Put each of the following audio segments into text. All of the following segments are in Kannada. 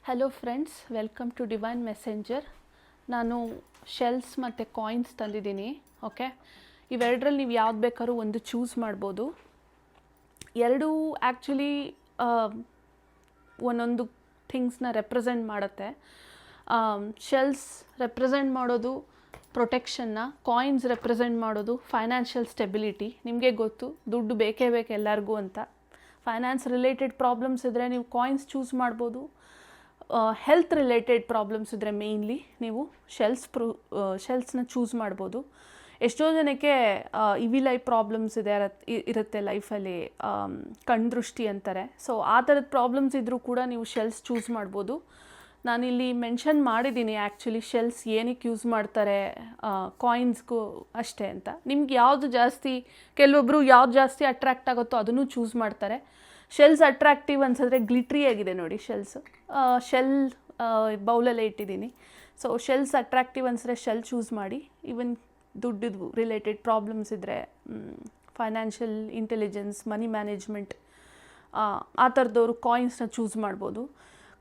Hello friends, welcome to divine messenger. ನಾನು ಶೆಲ್ಸ್ ಮತ್ತು ಕಾಯಿನ್ಸ್ ತಂದಿದ್ದೀನಿ. ಓಕೆ, ಇವೆರಡರಲ್ಲಿ ನೀವು ಯಾವ್ದು ಬೇಕಾದ್ರೂ ಒಂದು ಚೂಸ್ ಮಾಡ್ಬೋದು. ಎರಡೂ ಆ್ಯಕ್ಚುಲಿ ಒಂದೊಂದು ಥಿಂಗ್ಸ್ನ ರೆಪ್ರೆಸೆಂಟ್ ಮಾಡುತ್ತೆ. ಶೆಲ್ಸ್ ರೆಪ್ರೆಸೆಂಟ್ ಮಾಡೋದು ಪ್ರೊಟೆಕ್ಷನ್ನ, ಕಾಯಿನ್ಸ್ ರೆಪ್ರೆಸೆಂಟ್ ಮಾಡೋದು ಫೈನಾನ್ಷಿಯಲ್ ಸ್ಟೆಬಿಲಿಟಿ. ನಿಮಗೆ ಗೊತ್ತು, ದುಡ್ಡು ಬೇಕೇ ಬೇಕು ಎಲ್ಲರಿಗೂ ಅಂತ. ಫೈನಾನ್ಸ್ ರಿಲೇಟೆಡ್ ಪ್ರಾಬ್ಲಮ್ಸ್ ಇದ್ದರೆ ನೀವು ಕಾಯಿನ್ಸ್ ಚೂಸ್ ಮಾಡ್ಬೋದು. ಹೆಲ್ತ್ ರಿಲೇಟೆಡ್ ಪ್ರಾಬ್ಲಮ್ಸ್ ಇದ್ದರೆ ಮೇಯ್ನ್ಲಿ ನೀವು ಶೆಲ್ಸ್ನ ಚೂಸ್ ಮಾಡ್ಬೋದು. ಎಷ್ಟೋ ಜನಕ್ಕೆ ಇವಿಲ್ ಐ ಪ್ರಾಬ್ಲಮ್ಸ್ ಇರುತ್ತೆ ಲೈಫಲ್ಲಿ, ಕಣ್ದೃಷ್ಟಿ ಅಂತಾರೆ. ಸೊ ಆ ಥರದ ಪ್ರಾಬ್ಲಮ್ಸ್ ಇದ್ದರೂ ಕೂಡ ನೀವು ಶೆಲ್ಸ್ ಚೂಸ್ ಮಾಡ್ಬೋದು. ನಾನಿಲ್ಲಿ ಮೆನ್ಷನ್ ಮಾಡಿದ್ದೀನಿ ಆ್ಯಕ್ಚುಲಿ ಶೆಲ್ಸ್ ಏನಕ್ಕೆ ಯೂಸ್ ಮಾಡ್ತಾರೆ, ಕಾಯಿನ್ಸ್ಗೂ ಅಷ್ಟೇ ಅಂತ. ನಿಮ್ಗೆ ಯಾವುದು ಜಾಸ್ತಿ, ಕೆಲವೊಬ್ಬರು ಯಾವ್ದು ಜಾಸ್ತಿ ಅಟ್ರ್ಯಾಕ್ಟ್ ಆಗುತ್ತೋ ಅದನ್ನು ಚೂಸ್ ಮಾಡ್ತಾರೆ. ಶೆಲ್ಸ್ ಅಟ್ರಾಕ್ಟಿವ್ ಅನ್ಸಿದ್ರೆ ಗ್ಲಿಟ್ರಿ ಆಗಿದೆ ನೋಡಿ ಶೆಲ್ಸ್. ಶೆಲ್ ಬೌಲಲ್ಲೇ ಇಟ್ಟಿದ್ದೀನಿ. ಸೊ ಶೆಲ್ಸ್ ಅಟ್ರಾಕ್ಟಿವ್ ಅನ್ಸಿದ್ರೆ ಶೆಲ್ ಚೂಸ್ ಮಾಡಿ. ಈವನ್ ದುಡ್ಡಿದ್ದು ರಿಲೇಟೆಡ್ ಪ್ರಾಬ್ಲಮ್ಸ್ ಇದ್ದರೆ, ಫೈನಾನ್ಷಿಯಲ್ ಇಂಟೆಲಿಜೆನ್ಸ್, ಮನಿ ಮ್ಯಾನೇಜ್ಮೆಂಟ್, ಆ ಥರದವರು ಕಾಯಿನ್ಸ್ನ ಚೂಸ್ ಮಾಡ್ಬೋದು.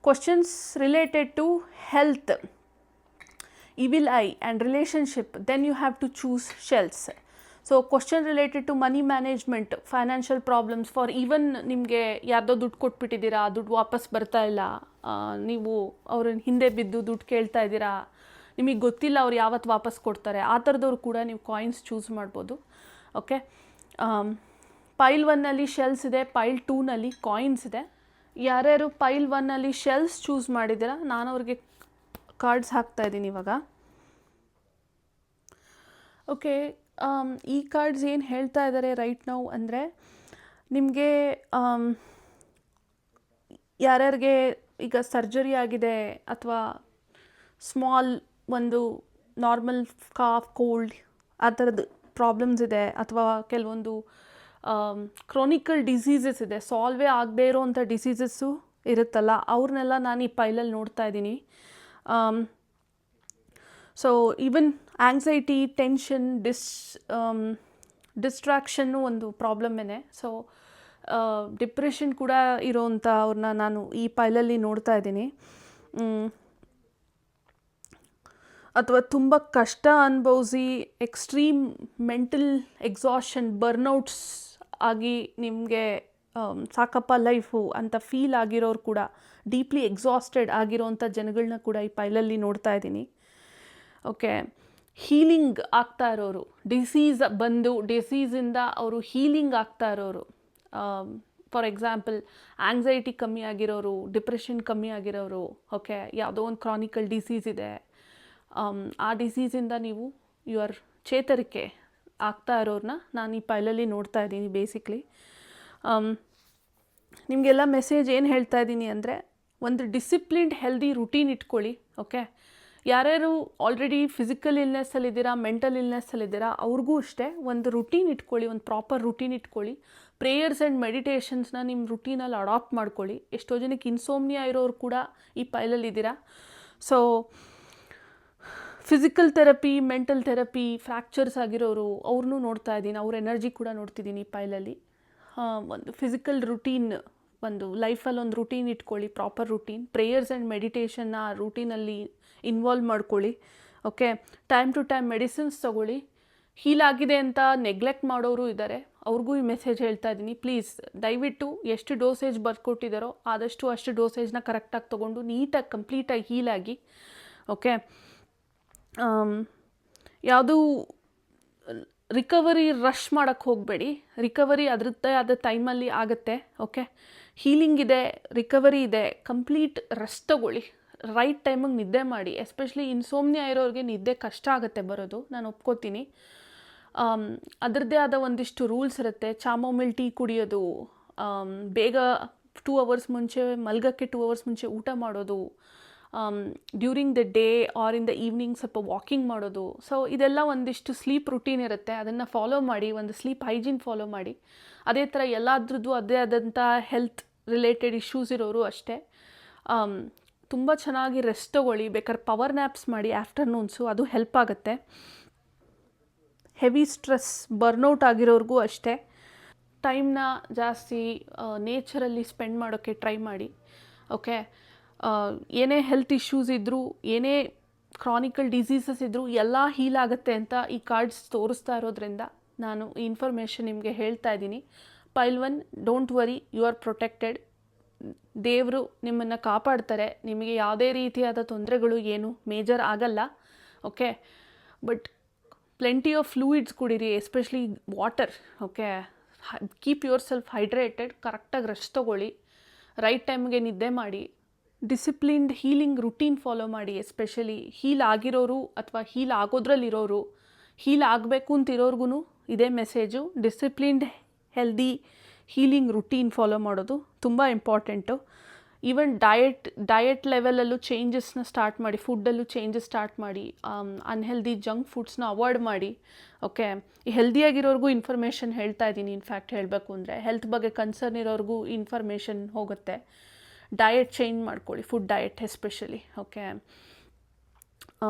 Questions related to health, evil eye and relationship, then you have to choose shells. So question related to money management, financial problems, for even ನಿಮಗೆ ಯಾರ್ದೋ ದುಡ್ಡು ಕೊಟ್ಬಿಟ್ಟಿದ್ದೀರಾ, ದುಡ್ಡು ವಾಪಸ್ ಬರ್ತಾ ಇಲ್ಲ, ನೀವು ಅವ್ರನ್ನ ಹಿಂದೆ ಬಿದ್ದು ದುಡ್ಡು ಕೇಳ್ತಾ ಇದ್ದೀರಾ, ನಿಮಗೆ ಗೊತ್ತಿಲ್ಲ ಅವ್ರು ಯಾವತ್ತು ವಾಪಸ್ ಕೊಡ್ತಾರೆ, ಆ ಥರದವ್ರು ಕೂಡ ನೀವು ಕಾಯಿನ್ಸ್ ಚೂಸ್ ಮಾಡ್ಬೋದು. ಓಕೆ, ಪೈಲ್ 1ನಲ್ಲಿ ಶೆಲ್ಸ್ ಇದೆ, ಪೈಲ್ 2ನಲ್ಲಿ ಕಾಯಿನ್ಸ್ ಇದೆ. ಯಾರ್ಯಾರು ಪೈಲ್ 1ನಲ್ಲಿ ಶೆಲ್ಸ್ ಚೂಸ್ ಮಾಡಿದ್ದೀರಾ, ನಾನು ಅವ್ರಿಗೆ ಕಾರ್ಡ್ಸ್ ಹಾಕ್ತಾಯಿದ್ದೀನಿ ಇವಾಗ. ಓಕೆ, ಈ ಕಾರ್ಡ್ಸ್ ಏನು ಹೇಳ್ತಾ ಇದ್ದಾರೆ ರೈಟ್ ನೌ ಅಂದರೆ, ನಿಮಗೆ ಯಾರ್ಯಾರಿಗೆ ಈಗ ಸರ್ಜರಿ ಆಗಿದೆ ಅಥವಾ ಸ್ಮಾಲ್ ಒಂದು ನಾರ್ಮಲ್ ಕಾಫ್, ಕೋಲ್ಡ್, ಆ ಥರದ್ದು ಪ್ರಾಬ್ಲಮ್ಸ್ ಇದೆ, ಅಥವಾ ಕೆಲವೊಂದು ಕ್ರಾನಿಕಲ್ ಡಿಸೀಸಸ್ ಇದೆ, ಸಾಲ್ವೇ ಆಗದೇ ಇರೋವಂಥ ಡಿಸೀಸಸ್ಸು ಇರುತ್ತಲ್ಲ, ಅವ್ರನ್ನೆಲ್ಲ ನಾನು ಈ ಪೈಲಲ್ಲಿ ನೋಡ್ತಾ ಇದ್ದೀನಿ. ಸೊ ಈವನ್ ಆಂಗ್ಸೈಟಿ, ಟೆನ್ಷನ್, ಡಿಸ್ಟ್ರಾಕ್ಷನ್ನು ಒಂದು ಪ್ರಾಬ್ಲಮ್ಮೇನೆ. ಸೊ ಡಿಪ್ರೆಷನ್ ಕೂಡ ಇರೋವಂಥ ಅವ್ರನ್ನ ನಾನು ಈ ಪೈಲಲ್ಲಿ ನೋಡ್ತಾ ಇದ್ದೀನಿ. ಅಥವಾ ತುಂಬ ಕಷ್ಟ ಅನುಭವಿಸಿ ಎಕ್ಸ್ಟ್ರೀಮ್ ಮೆಂಟಲ್ ಎಕ್ಸಾಷನ್, ಬರ್ನೌಟ್ಸ್ ಆಗಿ ನಿಮಗೆ ಸಾಕಪ್ಪ ಲೈಫು ಅಂತ ಫೀಲ್ ಆಗಿರೋರು ಕೂಡ, ಡೀಪ್ಲಿ ಎಕ್ಸಾಸ್ಟೆಡ್ ಆಗಿರೋವಂಥ ಜನಗಳನ್ನ ಕೂಡ ಈ ಪೈಲಲ್ಲಿ ನೋಡ್ತಾ ಇದ್ದೀನಿ. ಓಕೆ, ಹೀಲಿಂಗ್ ಆಗ್ತಾ ಇರೋರು, ಡಿಸೀಸ್ ಬಂದು ಡಿಸೀಸಿಂದ ಅವರು ಹೀಲಿಂಗ್ ಆಗ್ತಾ ಇರೋರು, ಫಾರ್ ಎಕ್ಸಾಂಪಲ್ ಆಂಗ್ಸೈಟಿ ಕಮ್ಮಿ ಆಗಿರೋರು, ಡಿಪ್ರೆಷನ್ ಕಮ್ಮಿ ಆಗಿರೋರು, ಓಕೆ, ಯಾವುದೋ ಒಂದು ಕ್ರಾನಿಕಲ್ ಡಿಸೀಸ್ ಇದೆ, ಆ ಡಿಸೀಸಿಂದ ನೀವು ಚೇತರಿಕೆ ಆಗ್ತಾ ಇರೋರನ್ನ ನಾನು ಈ ಪೈಲಲ್ಲಿ ನೋಡ್ತಾ ಇದ್ದೀನಿ. ಬೇಸಿಕ್ಲಿ ನಿಮಗೆಲ್ಲ ಮೆಸೇಜ್ ಏನು ಹೇಳ್ತಾ ಇದ್ದೀನಿ ಅಂದರೆ, ಒಂದು ಡಿಸಿಪ್ಲಿನ್ಡ್ ಹೆಲ್ದಿ ರುಟೀನ್ ಇಟ್ಕೊಳ್ಳಿ. ಓಕೆ, ಯಾರ್ಯಾರು ಆಲ್ರೆಡಿ ಫಿಸಿಕಲ್ ಇಲ್ನೆಸ್ಸಲ್ಲಿದ್ದೀರಾ, ಮೆಂಟಲ್ ಇಲ್ನೆಸ್ಸಲ್ಲಿದ್ದೀರಾ, ಅವ್ರಿಗೂ ಅಷ್ಟೇ ಒಂದು ರುಟೀನ್ ಇಟ್ಕೊಳ್ಳಿ, ಒಂದು ಪ್ರಾಪರ್ ರುಟೀನ್ ಇಟ್ಕೊಳ್ಳಿ. ಪ್ರೇಯರ್ಸ್ ಆ್ಯಂಡ್ ಮೆಡಿಟೇಷನ್ಸ್ನ ನಿಮ್ಮ ರುಟೀನಲ್ಲಿ ಅಡಾಪ್ಟ್ ಮಾಡ್ಕೊಳ್ಳಿ. ಎಷ್ಟೋ ಜನಕ್ಕೆ ಇನ್ಸೋಮ್ನಿಯಾ ಇರೋರು ಕೂಡ ಈ ಪೈಲಲ್ಲಿದ್ದೀರಾ. So physical therapy, mental therapy, fractures ಆಗಿರೋರು ಅವ್ರನ್ನೂ ನೋಡ್ತಾ ಇದ್ದೀನಿ, ಅವ್ರ ಎನರ್ಜಿ ಕೂಡ ನೋಡ್ತಿದ್ದೀನಿ ಈ ಪೈಲಲ್ಲಿ. ಒಂದು ಫಿಸಿಕಲ್ ರುಟೀನ್, ಒಂದು ಲೈಫಲ್ಲಿ ಒಂದು ರುಟೀನ್ ಇಟ್ಕೊಳ್ಳಿ, ಪ್ರಾಪರ್ ರುಟೀನ್. ಪ್ರೇಯರ್ಸ್ ಆ್ಯಂಡ್ ಮೆಡಿಟೇಷನ್ನ ರೂಟೀನಲ್ಲಿ ಇನ್ವಾಲ್ವ್ ಮಾಡ್ಕೊಳ್ಳಿ. Okay, time to time medicines ತೊಗೊಳ್ಳಿ. ಹೀಲ್ ಆಗಿದೆ ಅಂತ ನೆಗ್ಲೆಕ್ಟ್ ಮಾಡೋರು ಇದ್ದಾರೆ, ಅವ್ರಿಗೂ ಈ ಮೆಸೇಜ್ ಹೇಳ್ತಾ ಇದ್ದೀನಿ. ಪ್ಲೀಸ್ ದಯವಿಟ್ಟು ಎಷ್ಟು ಡೋಸೇಜ್ ಬರ್ಕೊಟ್ಟಿದ್ದಾರೋ ಆದಷ್ಟು ಅಷ್ಟು ಡೋಸೇಜ್ನ ಕರೆಕ್ಟಾಗಿ ತೊಗೊಂಡು ನೀಟಾಗಿ ಕಂಪ್ಲೀಟಾಗಿ ಹೀಲ್ ಆಗಿ. ಓಕೆ, ಯಾವುದೂ ರಿಕವರಿ ರಶ್ ಮಾಡೋಕ್ಕೆ ಹೋಗಬೇಡಿ. ರಿಕವರಿ ಅದರದ್ದೇ ಆದ ಟೈಮಲ್ಲಿ ಆಗುತ್ತೆ. ಓಕೆ, ಹೀಲಿಂಗ್ ಇದೆ, ರಿಕವರಿ ಇದೆ, ಕಂಪ್ಲೀಟ್ ರೆಸ್ಟ್ ತೊಗೊಳ್ಳಿ, ರೈಟ್ ಟೈಮಿಗೆ ನಿದ್ದೆ ಮಾಡಿ. ಎಸ್ಪೆಷಲಿ ಇನ್ಸೋಮ್ನಿಯಾ ಇರೋರಿಗೆ ನಿದ್ದೆ ಕಷ್ಟ ಆಗುತ್ತೆ ಬರೋದು, ನಾನು ಒಪ್ಕೋತೀನಿ. ಅದರದ್ದೇ ಆದ ಒಂದಿಷ್ಟು ರೂಲ್ಸ್ ಇರುತ್ತೆ. ಚಾಮೋಮಿಲ್ ಟೀ ಕುಡಿಯೋದು, ಬೇಗ 2 hours ಮುಂಚೆ ಮಲ್ಗೋಕ್ಕೆ 2 hours ಮುಂಚೆ ಊಟ ಮಾಡೋದು, during the day or in the evening ಸ್ವಲ್ಪ ವಾಕಿಂಗ್ ಮಾಡೋದು. ಸೊ ಇದೆಲ್ಲ ಒಂದಿಷ್ಟು ಸ್ಲೀಪ್ ರುಟೀನ್ ಇರುತ್ತೆ, ಅದನ್ನು ಫಾಲೋ ಮಾಡಿ. ಒಂದು ಸ್ಲೀಪ್ ಹೈಜೀನ್ ಫಾಲೋ ಮಾಡಿ. ಅದೇ ಥರ ಎಲ್ಲದ್ರದ್ದು ಅದೇ ಆದಂಥ ಹೆಲ್ತ್ ರಿಲೇಟೆಡ್ ಇಶ್ಯೂಸ್ ಇರೋರು ಅಷ್ಟೇ ತುಂಬ ಚೆನ್ನಾಗಿ ರೆಸ್ಟ್ ತೊಗೊಳ್ಳಿ. ಬೇಕಾದ್ರೆ ಪವರ್ ನ್ಯಾಪ್ಸ್ ಮಾಡಿ ಆಫ್ಟರ್ನೂನ್ಸು, ಅದು ಹೆಲ್ಪ್ ಆಗುತ್ತೆ. ಹೆವಿ ಸ್ಟ್ರೆಸ್, ಬರ್ನೌಟ್ ಆಗಿರೋರಿಗೂ ಅಷ್ಟೇ ಟೈಮ್ನ ಜಾಸ್ತಿ ನೇಚರಲ್ಲಿ ಸ್ಪೆಂಡ್ ಮಾಡೋಕ್ಕೆ ಟ್ರೈ ಮಾಡಿ. ಓಕೆ, ಏನೇ ಹೆಲ್ತ್ ಇಶ್ಯೂಸ್ ಇದ್ದರೂ, ಏನೇ ಕ್ರಾನಿಕಲ್ ಡಿಸೀಸಸ್ ಇದ್ದರೂ ಎಲ್ಲ ಹೀಲ್ ಆಗುತ್ತೆ ಅಂತ ಈ ಕಾರ್ಡ್ಸ್ ತೋರಿಸ್ತಾ ಇರೋದ್ರಿಂದ ನಾನು ಈ ಇನ್ಫಾರ್ಮೇಷನ್ ನಿಮಗೆ ಹೇಳ್ತಾ ಇದ್ದೀನಿ. Pile 1, don't worry, you are protected. ದೇವರು ನಿಮ್ಮನ್ನು ಕಾಪಾಡ್ತಾರೆ. ನಿಮಗೆ ಯಾವುದೇ ರೀತಿಯಾದ ತೊಂದರೆಗಳು ಏನು ಮೇಜರ್ ಆಗಲ್ಲ. Okay, but plenty of fluids ಕುಡೀರಿ, especially water. Okay, keep yourself hydrated. ಕರೆಕ್ಟಾಗಿ ರೆಸ್ಟ್ ತೊಗೊಳ್ಳಿ, ರೈಟ್ ಟೈಮ್ಗೆ ನಿದ್ದೆ ಮಾಡಿ, ಡಿಸಿಪ್ಲಿನ್ಡ್ ಹೀಲಿಂಗ್ ರುಟೀನ್ ಫಾಲೋ ಮಾಡಿ. ಎಸ್ಪೆಷಲಿ ಹೀಲ್ ಆಗಿರೋರು ಅಥವಾ ಹೀಲ್ ಆಗೋದ್ರಲ್ಲಿರೋರು, ಹೀಲ್ ಆಗಬೇಕು ಅಂತಿರೋರ್ಗು ಇದೇ message. Disciplined healthy healing routine follow ಮಾಡೋದು ತುಂಬ ಇಂಪಾರ್ಟೆಂಟು. ಈವನ್ ಡಯಟ್ ಲೆವೆಲಲ್ಲೂ ಚೇಂಜಸ್ನ ಸ್ಟಾರ್ಟ್ ಮಾಡಿ, ಫುಡ್ಡಲ್ಲೂ ಚೇಂಜಸ್ ಸ್ಟಾರ್ಟ್ ಮಾಡಿ, ಅನ್ಹೆಲ್ದಿ ಜಂಕ್ ಫುಡ್ಸ್ನ ಅವಾಯ್ಡ್ ಮಾಡಿ. ಓಕೆ, ಈ ಹೆಲ್ದಿಯಾಗಿರೋರ್ಗೂ ಇನ್ಫಾರ್ಮೇಷನ್ ಹೇಳ್ತಾ ಇದ್ದೀನಿ. ಇನ್ಫ್ಯಾಕ್ಟ್ ಹೇಳಬೇಕು ಅಂದರೆ ಹೆಲ್ತ್ ಬಗ್ಗೆ ಕನ್ಸರ್ನ್ ಇರೋರ್ಗೂ ಇನ್ಫಾರ್ಮೇಷನ್ ಹೋಗುತ್ತೆ. ಡಯಟ್ ಚೇಂಜ್ ಮಾಡ್ಕೊಳ್ಳಿ, food diet especially. Okay,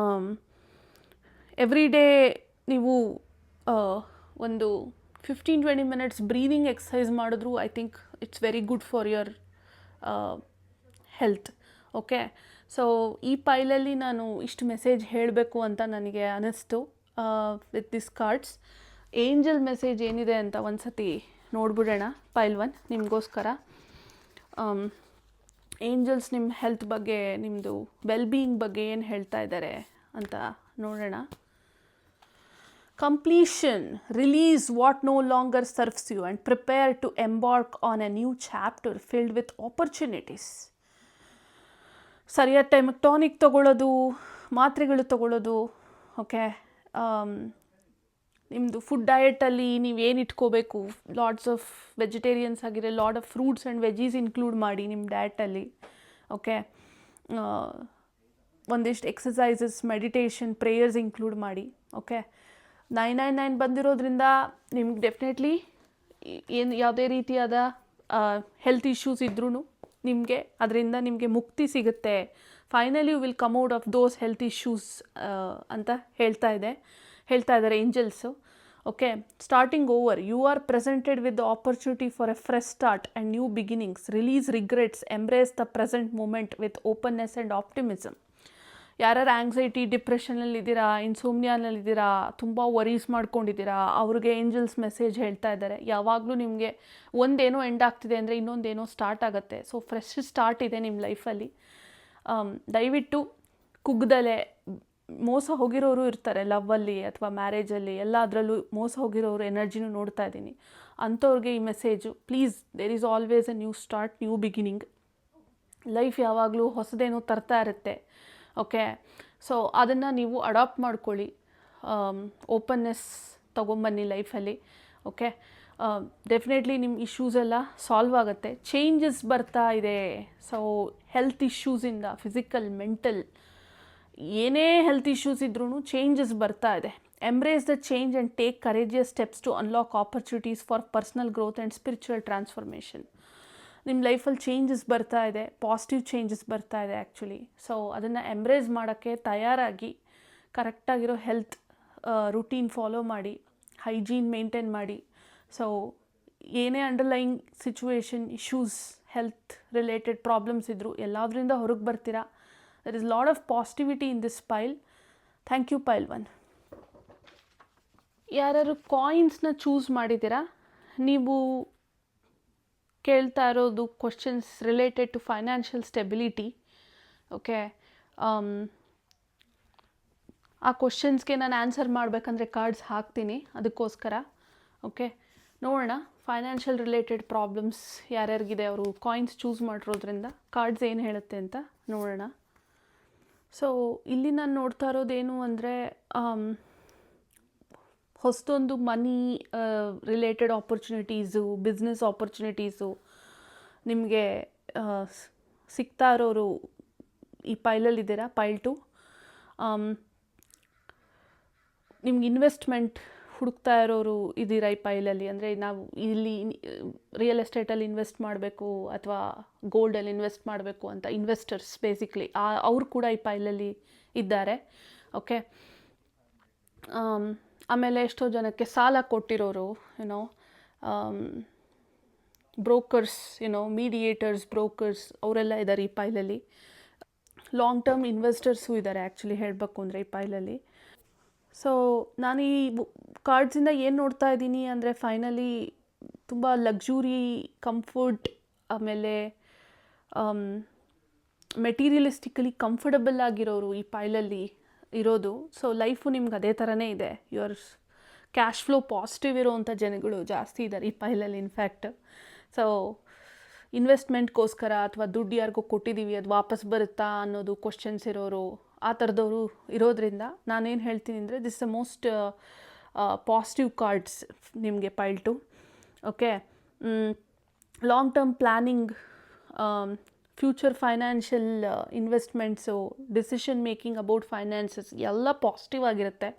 every day ನೀವು ಒಂದು 15-20 ಮಿನಿಟ್ಸ್ ಬ್ರೀದಿಂಗ್ ಎಕ್ಸಸೈಸ್ ಮಾಡಿದ್ರು I think it's very good for your health. Okay, so ಈ ಪೈಲಲ್ಲಿ ನಾನು ಇಷ್ಟು ಮೆಸೇಜ್ ಹೇಳಬೇಕು ಅಂತ ನನಗೆ ಅನ್ನಿಸ್ತು with this cards. Angel message ಏನಿದೆ ಅಂತ ಒಂದು ಸತಿ ನೋಡ್ಬಿಡೋಣ. ಪೈಲ್ 1 ನಿಮಗೋಸ್ಕರ. ಏಂಜಲ್ಸ್ ನಿಮ್ಮ ಹೆಲ್ತ್ ಬಗ್ಗೆ, ನಿಮ್ಮದು ವೆಲ್ಬೀಯಿಂಗ್ ಬಗ್ಗೆ ಏನು ಹೇಳ್ತಾ ಇದ್ದಾರೆ ಅಂತ ನೋಡೋಣ. Completion. Release what no longer serves you and prepare to embark on a new chapter filled with opportunities. ಸರಿಯಾದ ಟೈಮಿಗೆ ಟಾನಿಕ್ ತೊಗೊಳ್ಳೋದು, ಮಾತ್ರೆಗಳು ತೊಗೊಳ್ಳೋದು. ಓಕೆ, ನಿಮ್ಮದು ಫುಡ್ ಡಯಟಲ್ಲಿ ನೀವು ಏನು ಇಟ್ಕೋಬೇಕು, ಲಾಟ್ಸ್ ಆಫ್ ವೆಜಿಟೇರಿಯನ್ಸ್ ಆಗಿರೋ lot of fruits and veggies include ಮಾಡಿ ನಿಮ್ಮ ಡಯಟಲ್ಲಿ. ಓಕೆ, ಒಂದಿಷ್ಟು ಎಕ್ಸಸೈಸಸ್, ಮೆಡಿಟೇಷನ್, ಪ್ರೇಯರ್ಸ್ ಇನ್ಕ್ಲೂಡ್ ಮಾಡಿ. ಓಕೆ, 999 ಬಂದಿರೋದ್ರಿಂದ ನಿಮ್ಗೆ ಡೆಫಿನೆಟ್ಲಿ ಏನು ಯಾವುದೇ ರೀತಿಯಾದ ಹೆಲ್ತ್ ಇಶ್ಯೂಸ್ ಇದ್ರೂ ನಿಮಗೆ ಅದರಿಂದ ನಿಮಗೆ ಮುಕ್ತಿ ಸಿಗುತ್ತೆ. Finally you will come out of those health issues ಅಂತ ಹೇಳ್ತಾ ಇದ್ದಾರೆ angels. Okay, starting over. You are presented with the opportunity for a fresh start and new beginnings. Release regrets, embrace the present moment with openness and optimism. ಯಾರ್ಯಾರು ಆ್ಯಂಗ್ಸೈಟಿ, ಡಿಪ್ರೆಷನಲ್ಲಿದ್ದೀರಾ, ಇನ್ಸೋಮ್ನಿಯಾನಲ್ಲಿದ್ದೀರಾ, ತುಂಬ ವರೀಸ್ ಮಾಡ್ಕೊಂಡಿದ್ದೀರಾ, ಅವ್ರಿಗೆ ಏಂಜಲ್ಸ್ ಮೆಸೇಜ್ ಹೇಳ್ತಾ ಇದ್ದಾರೆ. ಯಾವಾಗಲೂ ನಿಮಗೆ ಒಂದೇನೋ ಎಂಡ್ ಆಗ್ತಿದೆ ಅಂದರೆ ಇನ್ನೊಂದೇನೋ ಸ್ಟಾರ್ಟ್ ಆಗುತ್ತೆ. ಸೊ ಫ್ರೆಶ್ ಸ್ಟಾರ್ಟ್ ಇದೆ ನಿಮ್ಮ ಲೈಫಲ್ಲಿ. ದಯವಿಟ್ಟು ಕುಗ್ದಲೆ, ಮೋಸ ಹೋಗಿರೋರು ಇರ್ತಾರೆ ಲವ್ವಲ್ಲಿ ಅಥವಾ ಮ್ಯಾರೇಜಲ್ಲಿ, ಎಲ್ಲದರಲ್ಲೂ ಮೋಸ ಹೋಗಿರೋರು ಎನರ್ಜಿನೂ ನೋಡ್ತಾ ಇದ್ದೀನಿ. ಅಂಥವ್ರಿಗೆ ಈ message, please, there is always a new start, new beginning. Life ಯಾವಾಗಲೂ ಹೊಸದೇನೋ ತರ್ತಾ ಇರುತ್ತೆ. ಓಕೆ, ಸೊ ಅದನ್ನು ನೀವು ಅಡಾಪ್ಟ್ ಮಾಡ್ಕೊಳ್ಳಿ. ಓಪನ್ನೆಸ್ ತೊಗೊಂಬನ್ನಿ ಲೈಫಲ್ಲಿ. ಓಕೆ, ಡೆಫಿನೆಟ್ಲಿ ನಿಮ್ಮ ಇಶ್ಯೂಸ್ ಎಲ್ಲ ಸಾಲ್ವ್ ಆಗುತ್ತೆ. ಚೇಂಜಸ್ ಬರ್ತಾ ಇದೆ. ಸೊ ಹೆಲ್ತ್ ಇಶ್ಯೂಸಿಂದ ಫಿಸಿಕಲ್, ಮೆಂಟಲ್, ಏನೇ ಹೆಲ್ತ್ ಇಶ್ಯೂಸ್ ಇದ್ರೂ ಚೇಂಜಸ್ ಬರ್ತಾ ಇದೆ. Embrace the change and take courageous steps to unlock opportunities for personal growth and spiritual transformation. ನಿಮ್ಮ ಲೈಫಲ್ಲಿ ಚೇಂಜಸ್ ಬರ್ತಾ ಇದೆ, ಪಾಸಿಟಿವ್ ಚೇಂಜಸ್ ಬರ್ತಾ ಇದೆ ಆ್ಯಕ್ಚುಲಿ. ಸೊ ಅದನ್ನು ಎಂಬ್ರೇಸ್ ಮಾಡೋಕ್ಕೆ ತಯಾರಾಗಿ ಕರೆಕ್ಟಾಗಿರೋ ಹೆಲ್ತ್ ರುಟೀನ್ ಫಾಲೋ ಮಾಡಿ, ಹೈಜೀನ್ ಮೇಂಟೈನ್ ಮಾಡಿ. ಸೊ ಏನೇ underlying situation, issues, health related problems ಇದ್ದರೂ ಎಲ್ಲದರಿಂದ ಹೊರಗೆ ಬರ್ತೀರಾ. There is lot of positivity in this pile. Thank you pile 1. ಯಾರ್ಯಾರು ಕಾಯಿನ್ಸ್ನ ಚೂಸ್ ಮಾಡಿದ್ದೀರಾ, ನೀವು ಕೇಳ್ತಾ ಇರೋದು questions related to financial stability. Okay, ಆ ಕ್ವಶನ್ಸ್ಗೆ ನಾನು ಆನ್ಸರ್ ಮಾಡಬೇಕಂದ್ರೆ ಕಾರ್ಡ್ಸ್ ಹಾಕ್ತೀನಿ, ಅದಕ್ಕೋಸ್ಕರ. ಓಕೆ, ನೋಡೋಣ ಫೈನಾನ್ಷಿಯಲ್ ರಿಲೇಟೆಡ್ ಪ್ರಾಬ್ಲಮ್ಸ್ ಯಾರ್ಯಾರಿಗಿದೆ ಅವರು ಕಾಯಿನ್ಸ್ ಚೂಸ್ ಮಾಡಿರೋದ್ರಿಂದ ಕಾರ್ಡ್ಸ್ ಏನು ಹೇಳುತ್ತೆ ಅಂತ ನೋಡೋಣ. ಸೊ ಇಲ್ಲಿ ನಾನು ನೋಡ್ತಾ ಇರೋದೇನು ಅಂದರೆ ಹೊಸದೊಂದು ಮನಿ ರಿಲೇಟೆಡ್ ಆಪರ್ಚುನಿಟೀಸು, ಬಿಸ್ನೆಸ್ ಆಪರ್ಚುನಿಟೀಸು ನಿಮಗೆ ಸಿಗ್ತಾ ಇರೋರು ಈ ಪೈಲಲ್ಲಿದ್ದೀರಾ. ಪೈಲ್ 2 ನಿಮ್ಗೆ ಇನ್ವೆಸ್ಟ್ಮೆಂಟ್ ಹುಡುಕ್ತಾ ಇರೋರು ಇದ್ದೀರಾ ಈ ಪೈಲಲ್ಲಿ. ಅಂದರೆ ನಾವು ಇಲ್ಲಿ ರಿಯಲ್ ಎಸ್ಟೇಟಲ್ಲಿ ಇನ್ವೆಸ್ಟ್ ಮಾಡಬೇಕು ಅಥವಾ ಗೋಲ್ಡಲ್ಲಿ ಇನ್ವೆಸ್ಟ್ ಮಾಡಬೇಕು ಅಂತ ಇನ್ವೆಸ್ಟರ್ಸ್ ಬೇಸಿಕ್ಲಿ ಅವರು ಕೂಡ ಈ ಪೈಲಲ್ಲಿ ಇದ್ದಾರೆ. ಓಕೆ, ಆಮೇಲೆ ಎಷ್ಟೋ ಜನಕ್ಕೆ ಸಾಲ ಕೊಟ್ಟಿರೋರು, you know brokers, you know mediators, brokers ಅವರೆಲ್ಲ ಇದ್ದಾರೆ ಈ ಪೈಲಲ್ಲಿ. ಲಾಂಗ್ ಟರ್ಮ್ ಇನ್ವೆಸ್ಟರ್ಸು ಇದ್ದಾರೆ ಆ್ಯಕ್ಚುಲಿ ಹೇಳಬೇಕು ಅಂದರೆ ಈ ಪೈಲಲ್ಲಿ. ಸೊ ನಾನು ಈ ಕಾರ್ಡ್ಸಿಂದ ಏನು ನೋಡ್ತಾ ಇದ್ದೀನಿ ಅಂದರೆ ಫೈನಲಿ ತುಂಬ ಲಕ್ಸುರಿ, ಕಂಫರ್ಟ್, ಆಮೇಲೆ ಮೆಟೀರಿಯಲಿಸ್ಟಿಕಲಿ ಕಂಫರ್ಟಬಲ್ ಆಗಿರೋರು ಈ ಪೈಲಲ್ಲಿ ಇರೋದು. ಸೊ ಲೈಫು ನಿಮ್ಗೆ ಅದೇ ಥರನೇ ಇದೆ. ಯುವರ್ ಕ್ಯಾಶ್ ಫ್ಲೋ ಪಾಸಿಟಿವ್ ಇರೋವಂಥ ಜನಗಳು ಜಾಸ್ತಿ ಇದ್ದಾರೆ ಈ ಪೈಲಲ್ಲಿ ಇನ್ಫ್ಯಾಕ್ಟ್. ಸೊ ಇನ್ವೆಸ್ಟ್ಮೆಂಟ್ಗೋಸ್ಕರ ಅಥವಾ ದುಡ್ಡು ಯಾರಿಗೂ ಕೊಟ್ಟಿದ್ದೀವಿ ಅದು ವಾಪಸ್ ಬರುತ್ತಾ ಅನ್ನೋದು ಕ್ವಶನ್ಸ್ ಇರೋರು, ಆ ಥರದವರು ಇರೋದ್ರಿಂದ ನಾನೇನು ಹೇಳ್ತೀನಿ ಅಂದರೆ this the most positive cards ನಿಮಗೆ pile two. Okay, long term planning, future financial investments, decision making about finances ಎಲ್ಲ ಪಾಸಿಟಿವ್ ಆಗಿರುತ್ತೆ.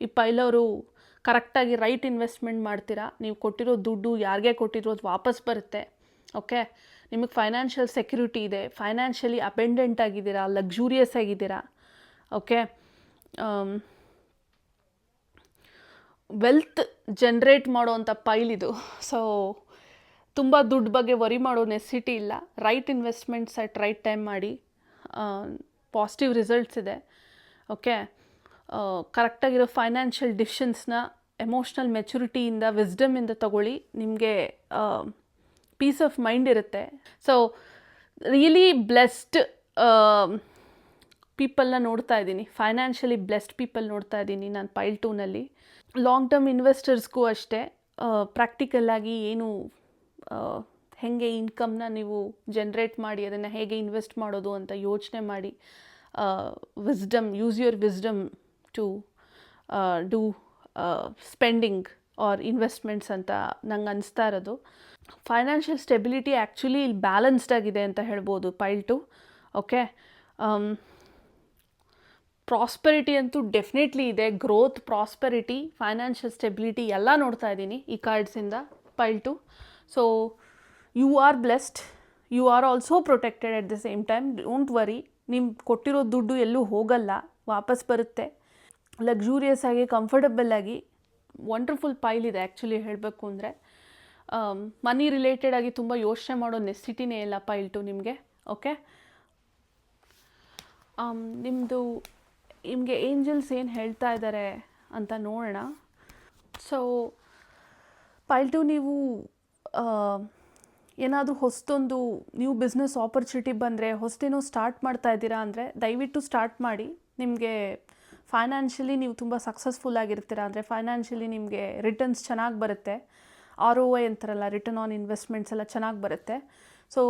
ಈ ಪೈಲವರು ಕರೆಕ್ಟಾಗಿ ರೈಟ್ ಇನ್ವೆಸ್ಟ್ಮೆಂಟ್ ಮಾಡ್ತೀರಾ. ನೀವು ಕೊಟ್ಟಿರೋ ದುಡ್ಡು ಯಾರಿಗೆ ಕೊಟ್ಟಿರೋ ಅದು ವಾಪಸ್ ಬರುತ್ತೆ. ಓಕೆ, ನಿಮಗೆ ಫೈನಾನ್ಷಿಯಲ್ ಸೆಕ್ಯೂರಿಟಿ ಇದೆ, ಫೈನಾನ್ಷಿಯಲಿ ಅಬೆಂಡೆಂಟ್ ಆಗಿದ್ದೀರಾ, ಲಕ್ಸುರಿಯಸ್ ಆಗಿದ್ದೀರಾ. ಓಕೆ, ವೆಲ್ತ್ ಜನ್ರೇಟ್ ಮಾಡೋವಂಥ ಪೈಲ್ ಇದು. ಸೊ ತುಂಬ ದುಡ್ಡು ಬಗ್ಗೆ ವರಿ ಮಾಡೋ ನೆಸಿಟಿ ಇಲ್ಲ. Right investments at right time ಮಾಡಿ, ಪಾಸಿಟಿವ್ ರಿಸಲ್ಟ್ಸ್ ಇದೆ. ಓಕೆ, ಕರೆಕ್ಟಾಗಿರೋ ಫೈನಾನ್ಷಿಯಲ್ ಡಿಸಿಷನ್ಸ್ನ ಎಮೋಷ್ನಲ್ ಮೆಚುರಿಟಿಯಿಂದ, ವಿಸ್ಡಮಿಂದ ತಗೊಳ್ಳಿ. ನಿಮಗೆ ಪೀಸ್ ಆಫ್ ಮೈಂಡ್ ಇರುತ್ತೆ. ಸೊ ರಿಯಲಿ ಬ್ಲೆಸ್ಡ್ ಪೀಪಲ್ನ ನೋಡ್ತಾ ಇದ್ದೀನಿ, ಫೈನಾನ್ಷಿಯಲಿ ಬ್ಲೆಸ್ಡ್ ಪೀಪಲ್ ನೋಡ್ತಾ ಇದ್ದೀನಿ ನಾನು ಪೈಲ್ ಟೂನಲ್ಲಿ. ಲಾಂಗ್ ಟರ್ಮ್ ಇನ್ವೆಸ್ಟರ್ಸ್ಗೂ ಅಷ್ಟೇ ಪ್ರಾಕ್ಟಿಕಲ್ಲಾಗಿ ಏನು ಹೇಗೆ ಇನ್ಕಮ್ನ ನೀವು ಜನ್ರೇಟ್ ಮಾಡಿ ಅದನ್ನು ಹೇಗೆ ಇನ್ವೆಸ್ಟ್ ಮಾಡೋದು ಅಂತ ಯೋಚನೆ ಮಾಡಿ, wisdom, use your wisdom to do spending or investments ಅಂತ ನಂಗೆ ಅನಿಸ್ತಾ ಇರೋದು. ಫೈನಾನ್ಷಿಯಲ್ ಸ್ಟೆಬಿಲಿಟಿ ಆ್ಯಕ್ಚುಲಿ ಇಲ್ಲಿ ಬ್ಯಾಲೆನ್ಸ್ಡ್ ಆಗಿದೆ ಅಂತ ಹೇಳ್ಬೋದು ಪೈಲ್ ಟು. ಓಕೆ, ಪ್ರಾಸ್ಪೆರಿಟಿ ಅಂತೂ ಡೆಫಿನೆಟ್ಲಿ ಇದೆ. ಗ್ರೋತ್, ಪ್ರಾಸ್ಪೆರಿಟಿ, ಫೈನಾನ್ಷಿಯಲ್ ಸ್ಟೆಬಿಲಿಟಿ ಎಲ್ಲ ನೋಡ್ತಾ ಇದ್ದೀನಿ ಈ ಕಾರ್ಡ್ಸಿಂದ pile two. So you are blessed, you are also protected at the same time. Don't worry, ನಿಮ್ಮ ಕೊಟ್ಟಿರೋ ದುಡ್ಡು ಎಲ್ಲೂ ಹೋಗಲ್ಲ, ವಾಪಸ್ ಬರುತ್ತೆ. ಲಕ್ಸುರಿಯಸ್ ಆಗಿ, ಕಂಫರ್ಟಬಲ್ ಆಗಿ ವಂಡರ್ಫುಲ್ ಪೈಲ್ ಇದೆ ಆ್ಯಕ್ಚುಲಿ ಹೇಳಬೇಕು ಅಂದರೆ. ಮನಿ ರಿಲೇಟೆಡ್ ಆಗಿ ತುಂಬ ಯೋಚನೆ ಮಾಡೋ ನೆಸಿಟಿನೇ ಇಲ್ಲ ಪೈಲ್ ಟು ನಿಮಗೆ. ಓಕೆ, ನಿಮಗೆ ಏಂಜಲ್ಸ್ ಏನು ಹೇಳ್ತಾ ಇದ್ದಾರೆ ಅಂತ ನೋಡೋಣ. ಸೊ ಪೈಲ್ ಟು, ನೀವು ಏನಾದರೂ ಹೊಸದೊಂದು ನ್ಯೂ ಬಿಸ್ನೆಸ್ ಆಪರ್ಚುನಿಟಿ ಬಂದರೆ, ಹೊಸದೇನೋ ಸ್ಟಾರ್ಟ್ ಮಾಡ್ತಾ ಇದ್ದೀರಾ ಅಂದರೆ ದಯವಿಟ್ಟು ಸ್ಟಾರ್ಟ್ ಮಾಡಿ. ನಿಮಗೆ ಫೈನಾನ್ಷಿಯಲಿ ನೀವು ತುಂಬ ಸಕ್ಸಸ್ಫುಲ್ ಆಗಿರ್ತೀರ ಅಂದರೆ ಫೈನಾನ್ಷಿಯಲಿ ನಿಮಗೆ ರಿಟರ್ನ್ಸ್ ಚೆನ್ನಾಗಿ ಬರುತ್ತೆ. ROI ಅಂತಾರಲ್ಲ, ರಿಟರ್ನ್ ಆನ್ ಇನ್ವೆಸ್ಟ್ಮೆಂಟ್ಸ್ ಎಲ್ಲ ಚೆನ್ನಾಗಿ ಬರುತ್ತೆ. ಸೊ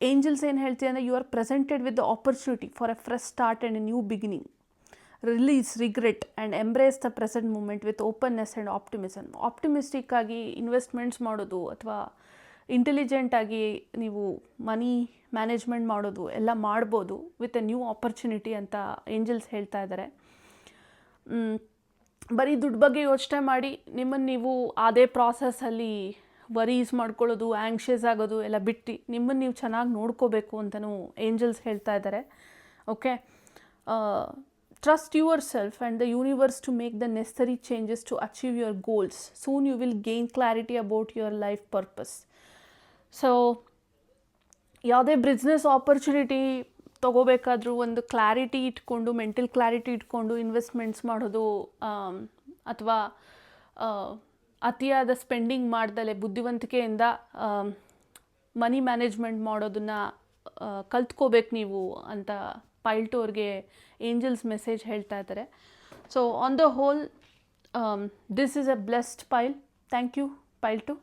ಏಂಜಲ್ಸ್ ಏನು ಹೇಳ್ತೀವಿ ಅಂದರೆ, you are presented with the opportunity for a fresh start and a new beginning. Release regret and embrace the present moment with openness and optimism. Optimistic ಆಗಿ ಇನ್ವೆಸ್ಟ್ಮೆಂಟ್ಸ್ ಮಾಡೋದು ಅಥವಾ ಇಂಟೆಲಿಜೆಂಟಾಗಿ ನೀವು ಮನಿ ಮ್ಯಾನೇಜ್ಮೆಂಟ್ ಮಾಡೋದು ಎಲ್ಲ ಮಾಡ್ಬೋದು ವಿತ್ ಎ ನ್ಯೂ ಆಪರ್ಚುನಿಟಿ ಅಂತ ಏಂಜಲ್ಸ್ ಹೇಳ್ತಾ ಇದ್ದಾರೆ. ಬರೀ ದುಡ್ಡು ಬಗ್ಗೆ ಯೋಚನೆ ಮಾಡಿ ನಿಮ್ಮನ್ನು ನೀವು ಅದೇ ಪ್ರಾಸೆಸ್ಸಲ್ಲಿ ವರೀಸ್ ಮಾಡ್ಕೊಳ್ಳೋದು, ಆ್ಯಂಕ್ಷಿಯಸ್ ಆಗೋದು ಎಲ್ಲ ಬಿಟ್ಟು ನಿಮ್ಮನ್ನು ನೀವು ಚೆನ್ನಾಗಿ ನೋಡ್ಕೋಬೇಕು ಅಂತಲೂ ಏಂಜಲ್ಸ್ ಹೇಳ್ತಾ ಇದ್ದಾರೆ. Okay, trust yourself and the universe to make the necessary changes to achieve your goals. Soon you will gain clarity about your life purpose. So ಯಾವುದೇ ಬಿಸ್ನೆಸ್ ಆಪರ್ಚುನಿಟಿ ತೊಗೋಬೇಕಾದ್ರೂ ಒಂದು ಕ್ಲಾರಿಟಿ ಇಟ್ಕೊಂಡು, ಮೆಂಟಲ್ ಕ್ಲಾರಿಟಿ ಇಟ್ಕೊಂಡು ಇನ್ವೆಸ್ಟ್ಮೆಂಟ್ಸ್ ಮಾಡೋದು, ಅಥವಾ ಅತಿಯಾದ ಸ್ಪೆಂಡಿಂಗ್ ಮಾಡ್ದಲೆ ಬುದ್ಧಿವಂತಿಕೆಯಿಂದ ಮನಿ ಮ್ಯಾನೇಜ್ಮೆಂಟ್ ಮಾಡೋದನ್ನು ಕಲ್ತ್ಕೋಬೇಕು ನೀವು ಅಂತ ಪೈಲ್ ಟು ಅವ್ರಿಗೆ ಏಂಜಲ್ಸ್ ಮೆಸೇಜ್ ಹೇಳ್ತಾ ಇದ್ದಾರೆ. So on the whole this is a blessed pile. Thank you pile to.